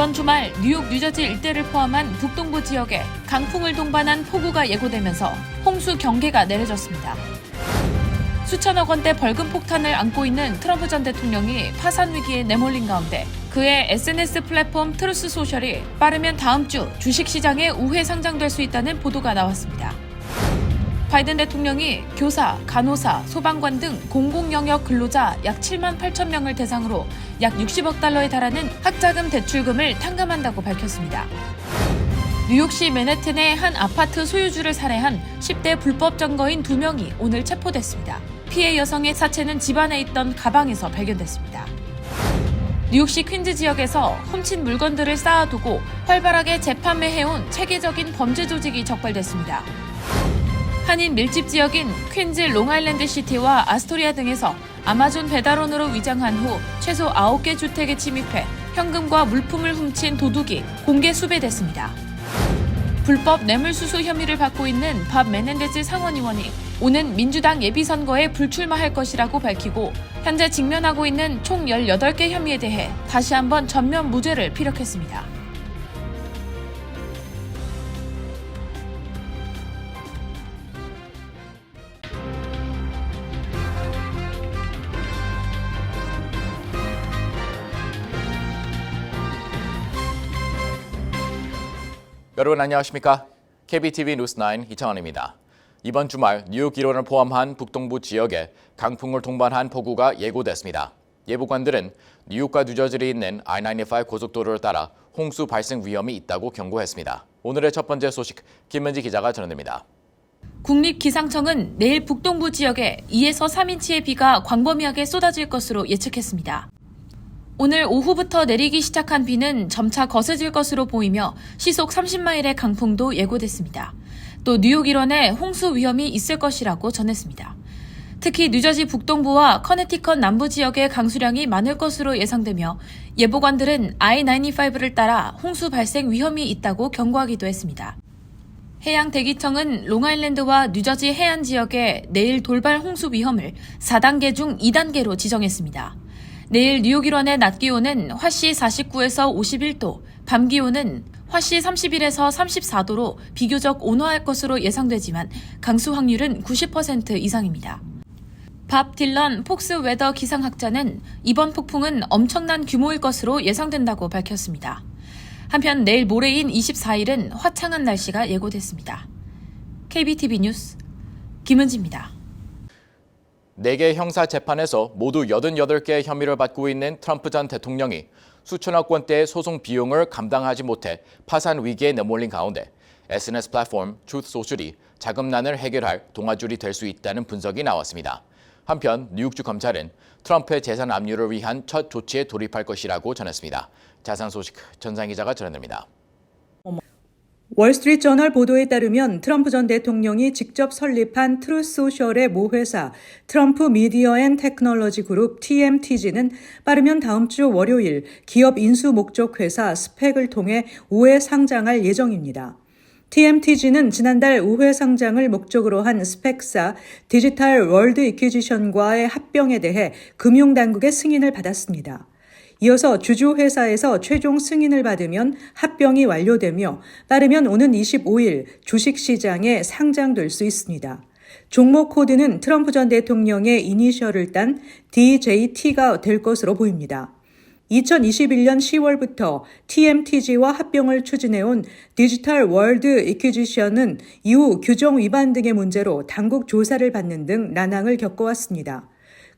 이번 주말 뉴욕, 뉴저지 일대를 포함한 북동부 지역에 강풍을 동반한 폭우가 예고되면서 홍수 경계가 내려졌습니다. 수천억 원대 벌금 폭탄을 안고 있는 트럼프 전 대통령이 파산 위기에 내몰린 가운데 그의 SNS 플랫폼 트루스 소셜이 빠르면 다음 주 주식시장에 우회 상장될 수 있다는 보도가 나왔습니다. 바이든 대통령이 교사, 간호사, 소방관 등 공공영역 근로자 약 7만 8천 명을 대상으로 약 60억 달러에 달하는 학자금 대출금을 탕감한다고 밝혔습니다. 뉴욕시 맨해튼의 한 아파트 소유주를 살해한 10대 불법 점거인 2명이 오늘 체포됐습니다. 피해 여성의 사체는 집안에 있던 가방에서 발견됐습니다. 뉴욕시 퀸즈 지역에서 훔친 물건들을 쌓아두고 활발하게 재판매해온 체계적인 범죄 조직이 적발됐습니다. 한인 밀집 지역인 퀸즈 롱아일랜드 시티와 아스토리아 등에서 아마존 배달원으로 위장한 후 최소 9개 주택에 침입해 현금과 물품을 훔친 도둑이 공개 수배됐습니다. 불법 뇌물수수 혐의를 받고 있는 밥 메넨데즈 상원의원이 오는 민주당 예비선거에 불출마할 것이라고 밝히고 현재 직면하고 있는 총 18개 혐의에 대해 다시 한번 전면 무죄를 피력했습니다. 여러분 안녕하십니까? KBTV 뉴스9 이창원입니다. 이번 주말 뉴욕 일원을 포함한 북동부 지역에 강풍을 동반한 폭우가 예고됐습니다. 예보관들은 뉴욕과 뉴저지에 있는 I-95 고속도로를 따라 홍수 발생 위험이 있다고 경고했습니다. 오늘의 첫 번째 소식 김은지 기자가 전해드립니다. 국립기상청은 내일 북동부 지역에 2에서 3인치의 비가 광범위하게 쏟아질 것으로 예측했습니다. 오늘 오후부터 내리기 시작한 비는 점차 거세질 것으로 보이며 시속 30마일의 강풍도 예고됐습니다. 또 뉴욕 일원에 홍수 위험이 있을 것이라고 전했습니다. 특히 뉴저지 북동부와 커네티컷 남부 지역의 강수량이 많을 것으로 예상되며 예보관들은 I-95를 따라 홍수 발생 위험이 있다고 경고하기도 했습니다. 해양대기청은 롱아일랜드와 뉴저지 해안 지역에 내일 돌발 홍수 위험을 4단계 중 2단계로 지정했습니다. 내일 뉴욕 일원의 낮 기온은 화씨 49에서 51도, 밤 기온은 화씨 31에서 34도로 비교적 온화할 것으로 예상되지만 강수 확률은 90% 이상입니다. 밥 딜런 폭스 웨더 기상학자는 이번 폭풍은 엄청난 규모일 것으로 예상된다고 밝혔습니다. 한편 내일 모레인 24일은 화창한 날씨가 예고됐습니다. KBTV 뉴스 김은지입니다. 4개 형사 재판에서 모두 88개의 혐의를 받고 있는 트럼프 전 대통령이 수천억 원대의 소송 비용을 감당하지 못해 파산 위기에 내몰린 가운데 SNS 플랫폼 트루스 소셜이 자금난을 해결할 동아줄이 될 수 있다는 분석이 나왔습니다. 한편 뉴욕주 검찰은 트럼프의 재산 압류를 위한 첫 조치에 돌입할 것이라고 전했습니다. 자세한 소식 전상 기자가 전해드립니다. 월스트리트저널 보도에 따르면 트럼프 전 대통령이 직접 설립한 트루스 소셜의 모회사 트럼프 미디어 앤 테크놀로지 그룹 TMTG는 빠르면 다음 주 월요일 기업 인수 목적 회사 스펙을 통해 우회 상장할 예정입니다. TMTG는 지난달 우회 상장을 목적으로 한 스펙사 디지털 월드 이퀴지션과의 합병에 대해 금융당국의 승인을 받았습니다. 이어서 주주회사에서 최종 승인을 받으면 합병이 완료되며 빠르면 오는 25일 주식시장에 상장될 수 있습니다. 종목 코드는 트럼프 전 대통령의 이니셜을 딴 DJT가 될 것으로 보입니다. 2021년 10월부터 TMTG와 합병을 추진해온 디지털 월드 이퀴지션은 이후 규정 위반 등의 문제로 당국 조사를 받는 등 난항을 겪어왔습니다.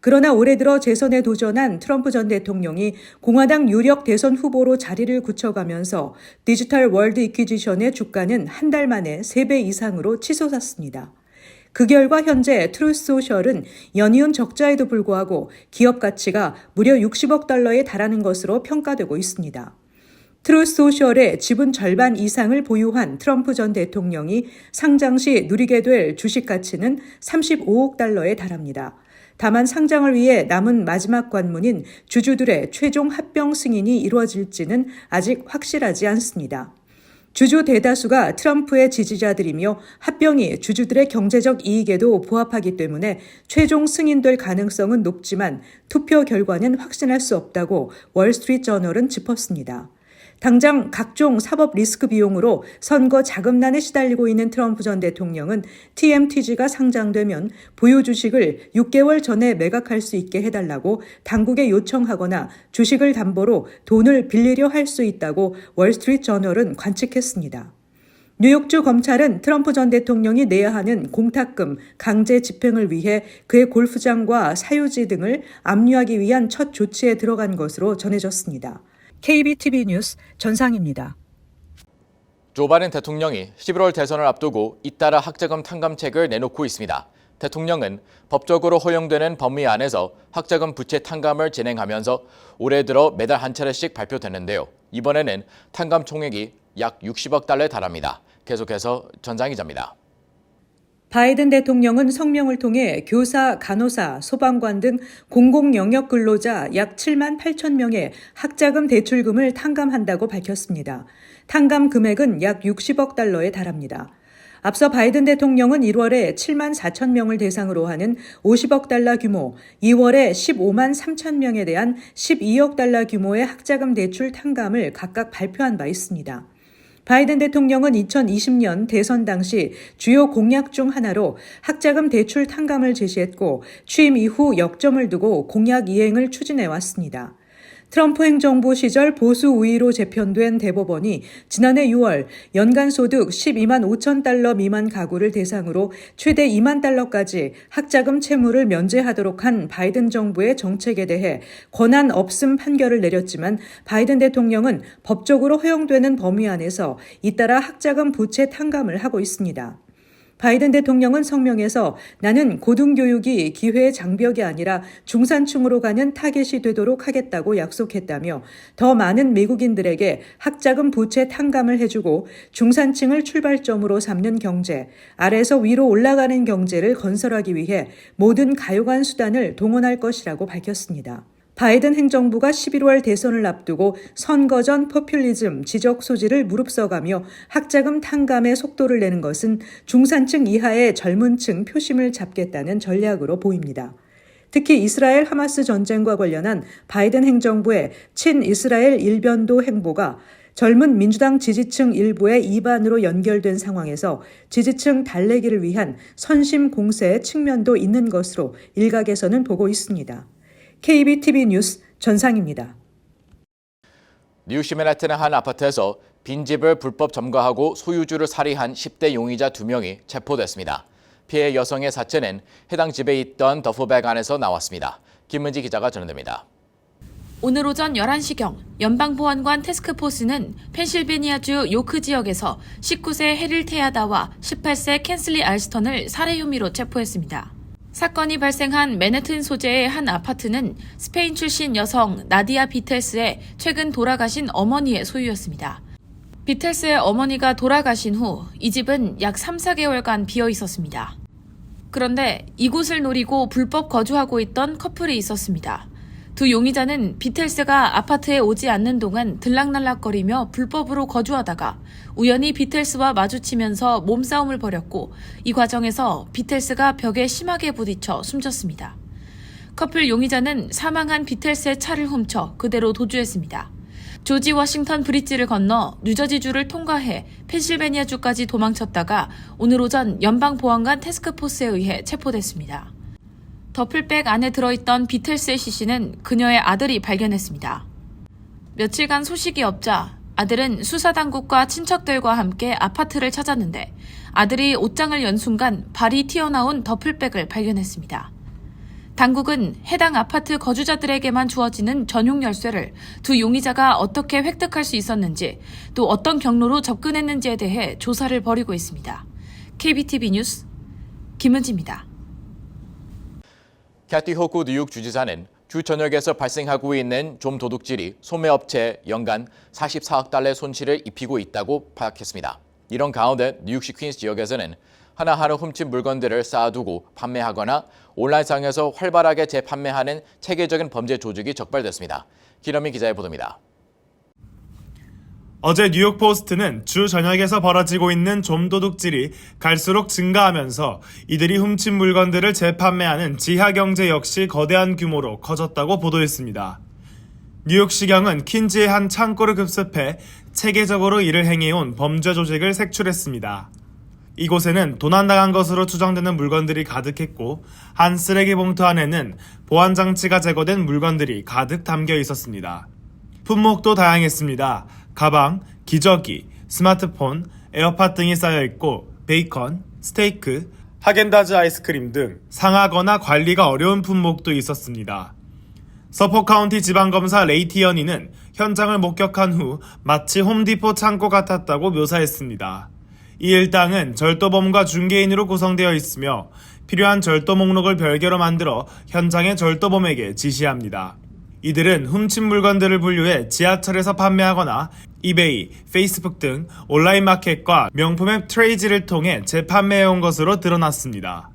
그러나 올해 들어 재선에 도전한 트럼프 전 대통령이 공화당 유력 대선 후보로 자리를 굳혀가면서 디지털 월드 이퀴지션의 주가는 한 달 만에 3배 이상으로 치솟았습니다. 그 결과 현재 트루스 소셜은 연이은 적자에도 불구하고 기업 가치가 무려 60억 달러에 달하는 것으로 평가되고 있습니다. 트루스 소셜의 지분 절반 이상을 보유한 트럼프 전 대통령이 상장 시 누리게 될 주식 가치는 35억 달러에 달합니다. 다만 상장을 위해 남은 마지막 관문인 주주들의 최종 합병 승인이 이루어질지는 아직 확실하지 않습니다. 주주 대다수가 트럼프의 지지자들이며 합병이 주주들의 경제적 이익에도 부합하기 때문에 최종 승인될 가능성은 높지만 투표 결과는 확신할 수 없다고 월스트리트저널은 짚었습니다. 당장 각종 사법 리스크 비용으로 선거 자금난에 시달리고 있는 트럼프 전 대통령은 TMTG가 상장되면 보유 주식을 6개월 전에 매각할 수 있게 해달라고 당국에 요청하거나 주식을 담보로 돈을 빌리려 할 수 있다고 월스트리트 저널은 관측했습니다. 뉴욕주 검찰은 트럼프 전 대통령이 내야 하는 공탁금, 강제 집행을 위해 그의 골프장과 사유지 등을 압류하기 위한 첫 조치에 들어간 것으로 전해졌습니다. KBTV 뉴스 전상입니다. 조 바이든 대통령이 11월 대선을 앞두고 잇따라 학자금 탕감책을 내놓고 있습니다. 대통령은 법적으로 허용되는 범위 안에서 학자금 부채 탕감을 진행하면서 올해 들어 매달 한 차례씩 발표됐는데요. 이번에는 탕감 총액이 약 60억 달러에 달합니다. 계속해서 전장 기자입니다. 바이든 대통령은 성명을 통해 교사, 간호사, 소방관 등 공공영역 근로자 약 7만 8천 명의 학자금 대출금을 탕감한다고 밝혔습니다. 탕감 금액은 약 60억 달러에 달합니다. 앞서 바이든 대통령은 1월에 7만 4천 명을 대상으로 하는 50억 달러 규모, 2월에 15만 3천 명에 대한 12억 달러 규모의 학자금 대출 탕감을 각각 발표한 바 있습니다. 바이든 대통령은 2020년 대선 당시 주요 공약 중 하나로 학자금 대출 탕감을 제시했고 취임 이후 역점을 두고 공약 이행을 추진해 왔습니다. 트럼프 행정부 시절 보수 우위로 재편된 대법원이 지난해 6월 연간 소득 12만 5천 달러 미만 가구를 대상으로 최대 2만 달러까지 학자금 채무를 면제하도록 한 바이든 정부의 정책에 대해 권한 없음 판결을 내렸지만 바이든 대통령은 법적으로 허용되는 범위 안에서 잇따라 학자금 부채 탕감을 하고 있습니다. 바이든 대통령은 성명에서 나는 고등교육이 기회의 장벽이 아니라 중산층으로 가는 타겟이 되도록 하겠다고 약속했다며 더 많은 미국인들에게 학자금 부채 탕감을 해주고 중산층을 출발점으로 삼는 경제, 아래에서 위로 올라가는 경제를 건설하기 위해 모든 가용한 수단을 동원할 것이라고 밝혔습니다. 바이든 행정부가 11월 대선을 앞두고 선거 전 포퓰리즘 지적 소지를 무릅써가며 학자금 탕감에 속도를 내는 것은 중산층 이하의 젊은 층 표심을 잡겠다는 전략으로 보입니다. 특히 이스라엘 하마스 전쟁과 관련한 바이든 행정부의 친이스라엘 일변도 행보가 젊은 민주당 지지층 일부의 이반으로 연결된 상황에서 지지층 달래기를 위한 선심 공세의 측면도 있는 것으로 일각에서는 보고 있습니다. KBTV 뉴스 전상입니다. 뉴욕시 맨하튼의 한 아파트에서 빈집을 불법 점거하고 소유주를 살해한 10대 용의자 2명이 체포됐습니다. 피해 여성의 사체는 해당 집에 있던 더블백 안에서 나왔습니다. 김은지 기자가 전해드립니다. 오늘 오전 11시경 연방보안관 태스크포스는 펜실베니아주 요크 지역에서 19세 헤릴 테야다와 18세 캔슬리 알스턴을 살해 혐의로 체포했습니다. 사건이 발생한 맨해튼 소재의 한 아파트는 스페인 출신 여성 나디아 비텔스의 최근 돌아가신 어머니의 소유였습니다. 비텔스의 어머니가 돌아가신 후 이 집은 약 3, 4개월간 비어 있었습니다. 그런데 이곳을 노리고 불법 거주하고 있던 커플이 있었습니다. 두 용의자는 비텔스가 아파트에 오지 않는 동안 들락날락거리며 불법으로 거주하다가 우연히 비텔스와 마주치면서 몸싸움을 벌였고 이 과정에서 비텔스가 벽에 심하게 부딪혀 숨졌습니다. 커플 용의자는 사망한 비텔스의 차를 훔쳐 그대로 도주했습니다. 조지 워싱턴 브릿지를 건너 뉴저지주를 통과해 펜실베니아주까지 도망쳤다가 오늘 오전 연방보안관 태스크포스에 의해 체포됐습니다. 더플백 안에 들어있던 비텔스의 시신은 그녀의 아들이 발견했습니다. 며칠간 소식이 없자 아들은 수사당국과 친척들과 함께 아파트를 찾았는데 아들이 옷장을 연 순간 발이 튀어나온 더플백을 발견했습니다. 당국은 해당 아파트 거주자들에게만 주어지는 전용 열쇠를 두 용의자가 어떻게 획득할 수 있었는지 또 어떤 경로로 접근했는지에 대해 조사를 벌이고 있습니다. KBTV 뉴스 김은지입니다. 캐티 호쿠 뉴욕 주지사는 주 전역에서 발생하고 있는 좀 도둑질이 소매업체에 연간 44억 달러의 손실을 입히고 있다고 밝혔습니다. 이런 가운데 뉴욕시 퀸스 지역에서는 하나하나 훔친 물건들을 쌓아두고 판매하거나 온라인상에서 활발하게 재판매하는 체계적인 범죄 조직이 적발됐습니다. 기러미 기자의 보도입니다. 어제 뉴욕포스트는 주 전역에서 벌어지고 있는 좀도둑질이 갈수록 증가하면서 이들이 훔친 물건들을 재판매하는 지하경제 역시 거대한 규모로 커졌다고 보도했습니다. 뉴욕시경은 퀸즈의 한 창고를 급습해 체계적으로 이를 행해온 범죄 조직을 색출했습니다. 이곳에는 도난당한 것으로 추정되는 물건들이 가득했고 한 쓰레기 봉투 안에는 보안장치가 제거된 물건들이 가득 담겨 있었습니다. 품목도 다양했습니다. 가방, 기저귀, 스마트폰, 에어팟 등이 쌓여있고 베이컨, 스테이크, 하겐다즈 아이스크림 등 상하거나 관리가 어려운 품목도 있었습니다. 서포 카운티 지방검사 레이티언이는 현장을 목격한 후 마치 홈디포 창고 같았다고 묘사했습니다. 이 일당은 절도범과 중개인으로 구성되어 있으며 필요한 절도 목록을 별개로 만들어 현장의 절도범에게 지시합니다. 이들은 훔친 물건들을 분류해 지하철에서 판매하거나 이베이, 페이스북 등 온라인 마켓과 명품 앱 트레이지를 통해 재판매해온 것으로 드러났습니다.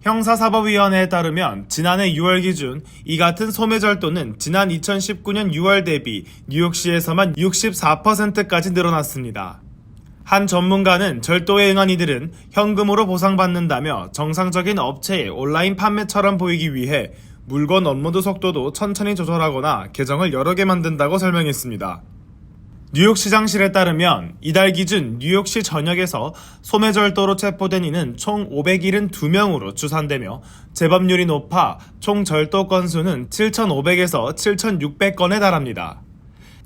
형사사법위원회에 따르면 지난해 6월 기준 이 같은 소매절도는 지난 2019년 6월 대비 뉴욕시에서만 64%까지 늘어났습니다. 한 전문가는 절도에 응한 이들은 현금으로 보상받는다며 정상적인 업체의 온라인 판매처럼 보이기 위해 물건 업로드 속도도 천천히 조절하거나 계정을 여러 개 만든다고 설명했습니다. 뉴욕시장실에 따르면 이달 기준 뉴욕시 전역에서 소매절도로 체포된 이는 총 572명으로 추산되며 재범률이 높아 총 절도 건수는 7,500에서 7,600건에 달합니다.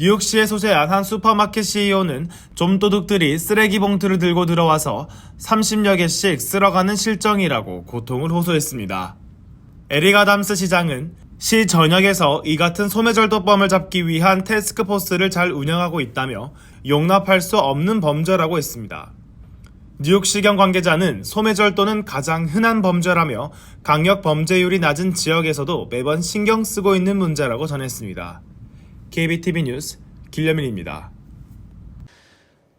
뉴욕시에 소재한 한 슈퍼마켓 CEO는 좀도둑들이 쓰레기 봉투를 들고 들어와서 30여 개씩 쓸어가는 실정이라고 고통을 호소했습니다. 에릭 아담스 시장은 시 전역에서 이 같은 소매절도범을 잡기 위한 태스크포스를 잘 운영하고 있다며 용납할 수 없는 범죄라고 했습니다. 뉴욕시경 관계자는 소매절도는 가장 흔한 범죄라며 강력 범죄율이 낮은 지역에서도 매번 신경 쓰고 있는 문제라고 전했습니다. KBTV 뉴스 길려민입니다.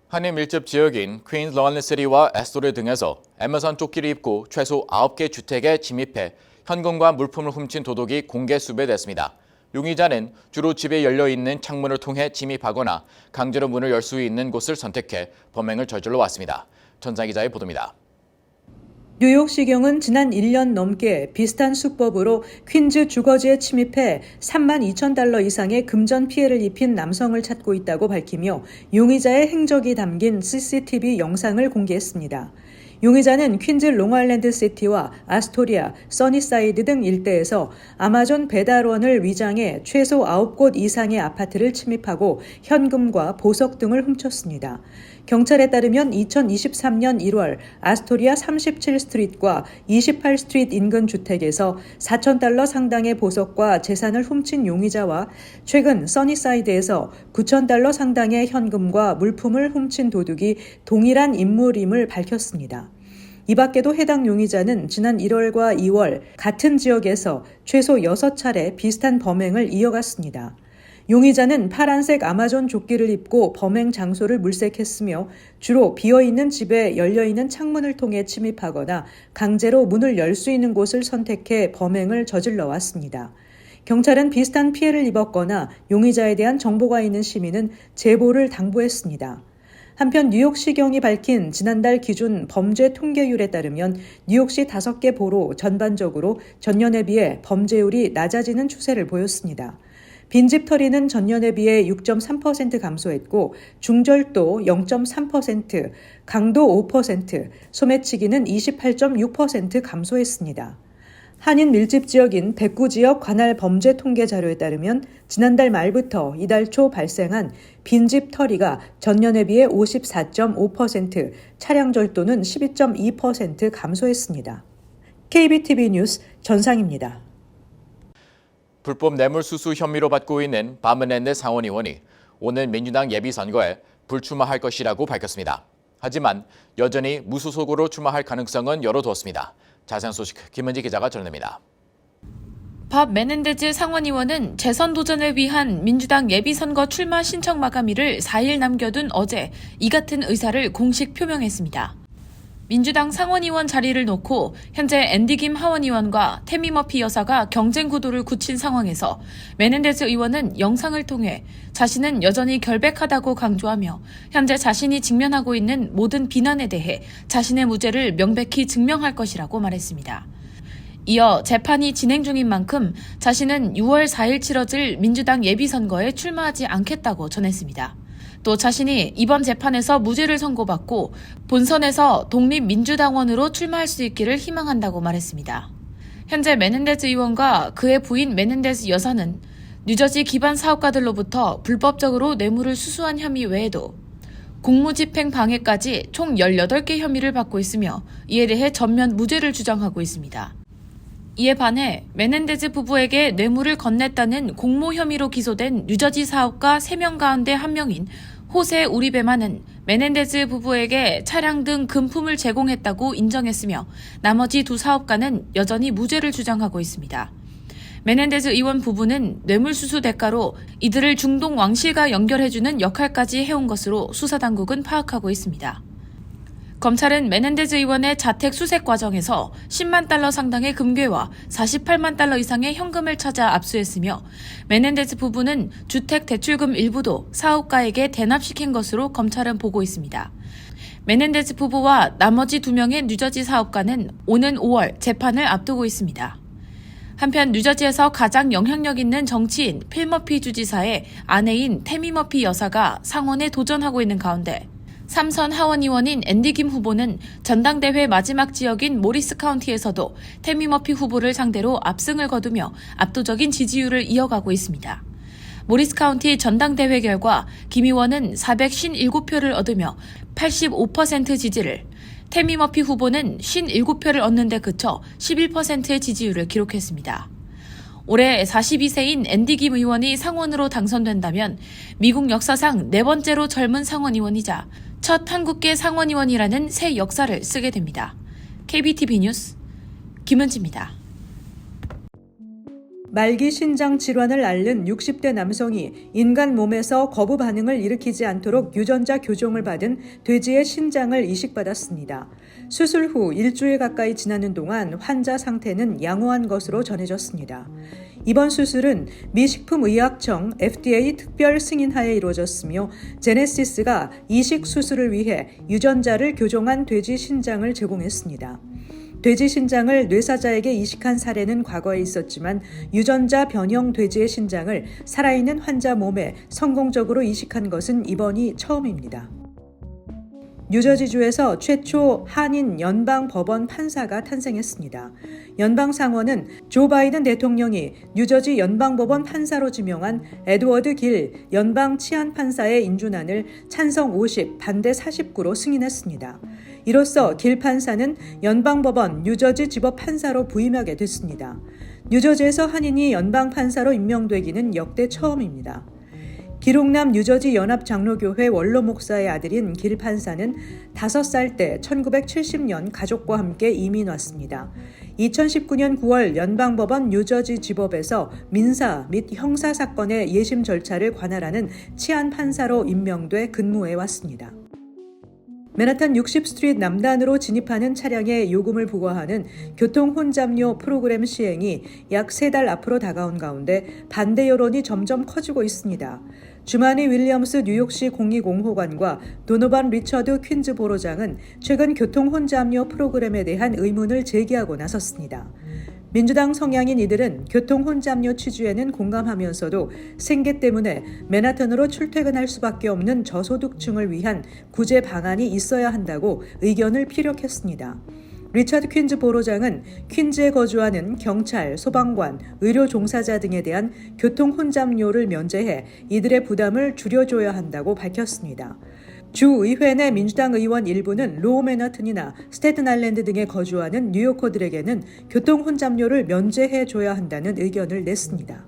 한인 밀집 지역인 퀸즈 런시티와 에스토리 등에서 애머선 조끼를 입고 최소 9개 주택에 침입해 현금과 물품을 훔친 도둑이 공개 수배됐습니다. 용의자는 주로 집에 열려있는 창문을 통해 침입하거나 강제로 문을 열 수 있는 곳을 선택해 범행을 저질러 왔습니다. 전상 기자의 보도입니다. 뉴욕시경은 지난 1년 넘게 비슷한 수법으로 퀸즈 주거지에 침입해 32,000달러 이상의 금전 피해를 입힌 남성을 찾고 있다고 밝히며 용의자의 행적이 담긴 CCTV 영상을 공개했습니다. 용의자는 퀸즈 롱아일랜드 시티와 아스토리아, 써니사이드 등 일대에서 아마존 배달원을 위장해 최소 9곳 이상의 아파트를 침입하고 현금과 보석 등을 훔쳤습니다. 경찰에 따르면 2023년 1월 아스토리아 37스트리트과 28스트리트 인근 주택에서 4,000달러 상당의 보석과 재산을 훔친 용의자와 최근 써니사이드에서 9,000달러 상당의 현금과 물품을 훔친 도둑이 동일한 인물임을 밝혔습니다. 이 밖에도 해당 용의자는 지난 1월과 2월 같은 지역에서 최소 6차례 비슷한 범행을 이어갔습니다. 용의자는 파란색 아마존 조끼를 입고 범행 장소를 물색했으며 주로 비어있는 집에 열려있는 창문을 통해 침입하거나 강제로 문을 열 수 있는 곳을 선택해 범행을 저질러 왔습니다. 경찰은 비슷한 피해를 입었거나 용의자에 대한 정보가 있는 시민은 제보를 당부했습니다. 한편 뉴욕시경이 밝힌 지난달 기준 범죄 통계율에 따르면 뉴욕시 5개 보로 전반적으로 전년에 비해 범죄율이 낮아지는 추세를 보였습니다. 빈집털이는 전년에 비해 6.3% 감소했고 중절도 0.3%, 강도 5%, 소매치기는 28.6% 감소했습니다. 한인 밀집 지역인 백구 지역 관할 범죄 통계 자료에 따르면 지난달 말부터 이달 초 발생한 빈집 털이가 전년에 비해 54.5%, 차량 절도는 12.2% 감소했습니다. KBTV 뉴스 전상입니다. 불법 뇌물수수 혐의로 받고 있는 바머랜드 상원의원이 오늘 민주당 예비선거에 불출마할 것이라고 밝혔습니다. 하지만 여전히 무소속으로 출마할 가능성은 열어두었습니다. 자세한 소식 김은지 기자가 전해드립니다. 밥 메넨데즈 상원의원은 재선 도전을 위한 민주당 예비선거 출마 신청 마감일을 4일 남겨둔 어제 이 같은 의사를 공식 표명했습니다. 민주당 상원의원 자리를 놓고 현재 앤디 김 하원의원과 태미 머피 여사가 경쟁 구도를 굳힌 상황에서 메넨데즈 의원은 영상을 통해 자신은 여전히 결백하다고 강조하며 현재 자신이 직면하고 있는 모든 비난에 대해 자신의 무죄를 명백히 증명할 것이라고 말했습니다. 이어 재판이 진행 중인 만큼 자신은 6월 4일 치러질 민주당 예비선거에 출마하지 않겠다고 전했습니다. 또 자신이 이번 재판에서 무죄를 선고받고 본선에서 독립민주당원으로 출마할 수 있기를 희망한다고 말했습니다. 현재 메넨데즈 의원과 그의 부인 메넨데즈 여사는 뉴저지 기반 사업가들로부터 불법적으로 뇌물을 수수한 혐의 외에도 공무집행 방해까지 총 18개 혐의를 받고 있으며 이에 대해 전면 무죄를 주장하고 있습니다. 이에 반해 메넨데즈 부부에게 뇌물을 건넸다는 공모 혐의로 기소된 뉴저지 사업가 3명 가운데 1명인 호세 우리베만은 메넨데즈 부부에게 차량 등 금품을 제공했다고 인정했으며 나머지 두 사업가는 여전히 무죄를 주장하고 있습니다. 메넨데즈 의원 부부는 뇌물수수 대가로 이들을 중동 왕실과 연결해주는 역할까지 해온 것으로 수사당국은 파악하고 있습니다. 검찰은 메넨데즈 의원의 자택 수색 과정에서 10만 달러 상당의 금괴와 48만 달러 이상의 현금을 찾아 압수했으며 메넨데즈 부부는 주택 대출금 일부도 사업가에게 대납시킨 것으로 검찰은 보고 있습니다. 메넨데즈 부부와 나머지 2명의 뉴저지 사업가는 오는 5월 재판을 앞두고 있습니다. 한편 뉴저지에서 가장 영향력 있는 정치인 필 머피 주지사의 아내인 태미 머피 여사가 상원에 도전하고 있는 가운데 3선 하원 의원인 앤디 김 후보는 전당대회 마지막 지역인 모리스 카운티에서도 태미 머피 후보를 상대로 압승을 거두며 압도적인 지지율을 이어가고 있습니다. 모리스 카운티 전당대회 결과 김 의원은 457표를 얻으며 85% 지지를, 태미 머피 후보는 57표를 얻는 데 그쳐 11%의 지지율을 기록했습니다. 올해 42세인 앤디 김 의원이 상원으로 당선된다면 미국 역사상 4번째로 젊은 상원의원이자 첫 한국계 상원의원이라는 새 역사를 쓰게 됩니다. KBTV 뉴스 김은지입니다. 말기 신장 질환을 앓는 60대 남성이 인간 몸에서 거부 반응을 일으키지 않도록 유전자 교종을 받은 돼지의 신장을 이식받았습니다. 수술 후 일주일 가까이 지나는 동안 환자 상태는 양호한 것으로 전해졌습니다. 이번 수술은 미식품의약청 FDA 특별 승인하에 이루어졌으며 제네시스가 이식 수술을 위해 유전자를 교종한 돼지 신장을 제공했습니다. 돼지 신장을 뇌사자에게 이식한 사례는 과거에 있었지만 유전자 변형 돼지의 신장을 살아있는 환자 몸에 성공적으로 이식한 것은 이번이 처음입니다. 뉴저지주에서 최초 한인 연방법원 판사가 탄생했습니다. 연방상원은 조 바이든 대통령이 뉴저지 연방법원 판사로 지명한 에드워드 길 연방치안판사의 인준안을 찬성 50, 반대 49로 승인했습니다. 이로써 길 판사는 연방법원 뉴저지 지법 판사로 부임하게 됐습니다. 뉴저지에서 한인이 연방판사로 임명되기는 역대 처음입니다. 기록남 뉴저지 연합장로교회 원로 목사의 아들인 길 판사는 5살 때 1970년 가족과 함께 이민 왔습니다. 2019년 9월 연방법원 뉴저지 지법에서 민사 및 형사 사건의 예심 절차를 관할하는 치안 판사로 임명돼 근무해 왔습니다. 맨하탄 60스트리트 남단으로 진입하는 차량에 요금을 부과하는 교통 혼잡료 프로그램 시행이 약 3달 앞으로 다가온 가운데 반대 여론이 점점 커지고 있습니다. 주마니 윌리엄스 뉴욕시 공익공호관과 도노반 리처드 퀸즈 보로장은 최근 교통 혼잡료 프로그램에 대한 의문을 제기하고 나섰습니다. 민주당 성향인 이들은 교통 혼잡료 취지에는 공감하면서도 생계 때문에 맨하탄으로 출퇴근할 수밖에 없는 저소득층을 위한 구제 방안이 있어야 한다고 의견을 피력했습니다. 리처드 퀸즈 보로장은 퀸즈에 거주하는 경찰, 소방관, 의료 종사자 등에 대한 교통 혼잡료를 면제해 이들의 부담을 줄여줘야 한다고 밝혔습니다. 주의회 내 민주당 의원 일부는 로우 맨하튼이나 스태튼 아일랜드 등에 거주하는 뉴요커들에게는 교통 혼잡료를 면제해줘야 한다는 의견을 냈습니다.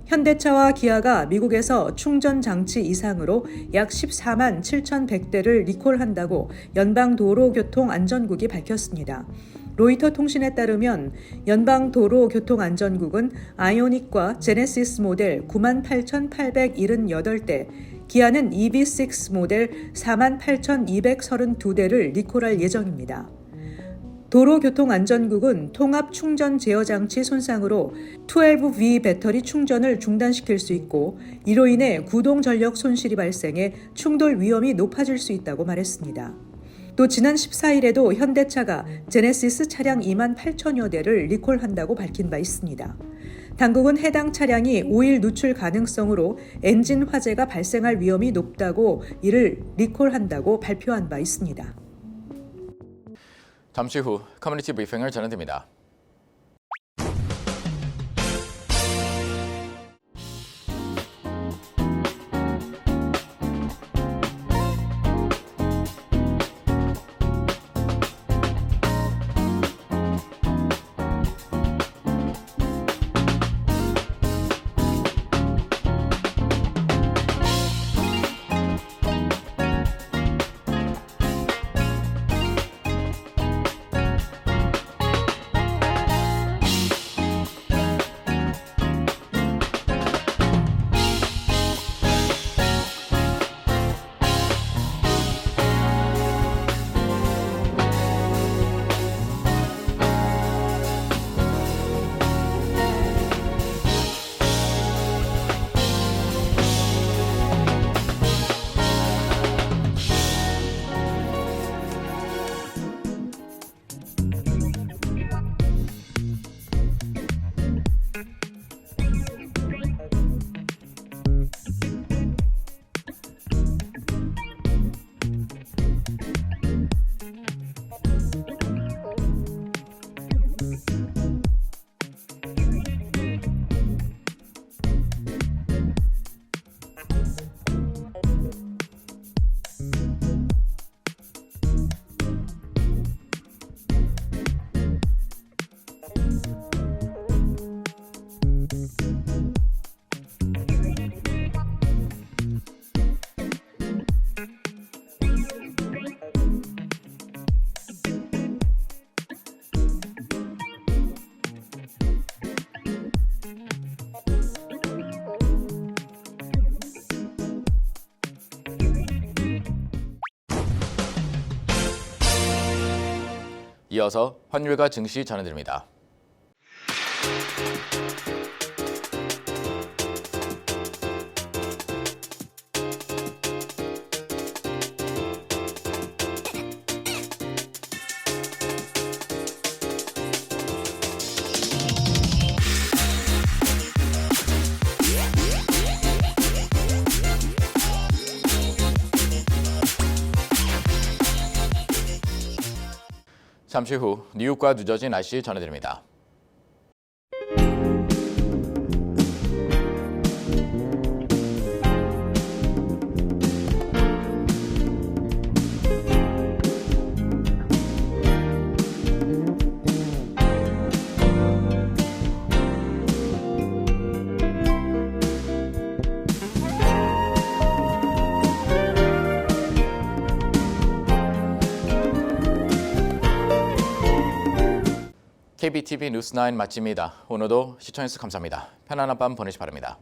현대차와 기아가 미국에서 충전 장치 이상으로 약 14만 7,100대를 리콜한다고 연방도로교통안전국이 밝혔습니다. 로이터 통신에 따르면 연방도로교통안전국은 아이오닉과 제네시스 모델 98,878대, 기아는 EV6 모델 48,232대를 리콜할 예정입니다. 도로교통안전국은 통합 충전 제어 장치 손상으로 12V 배터리 충전을 중단시킬 수 있고 이로 인해 구동 전력 손실이 발생해 충돌 위험이 높아질 수 있다고 말했습니다. 또 지난 14일에도 현대차가 제네시스 차량 2만 8천여 대를 리콜한다고 밝힌 바 있습니다. 당국은 해당 차량이 오일 누출 가능성으로 엔진 화재가 발생할 위험이 높다고 이를 리콜한다고 발표한 바 있습니다. 잠시 후 커뮤니티 브리핑을 전해드립니다. 이어서 환율과 증시 전해드립니다. 잠시 후 뉴욕과 뉴저지 날씨 전해드립니다. KBTV 뉴스9 마칩니다. 오늘도 시청해주셔서 감사합니다. 편안한 밤 보내시 바랍니다.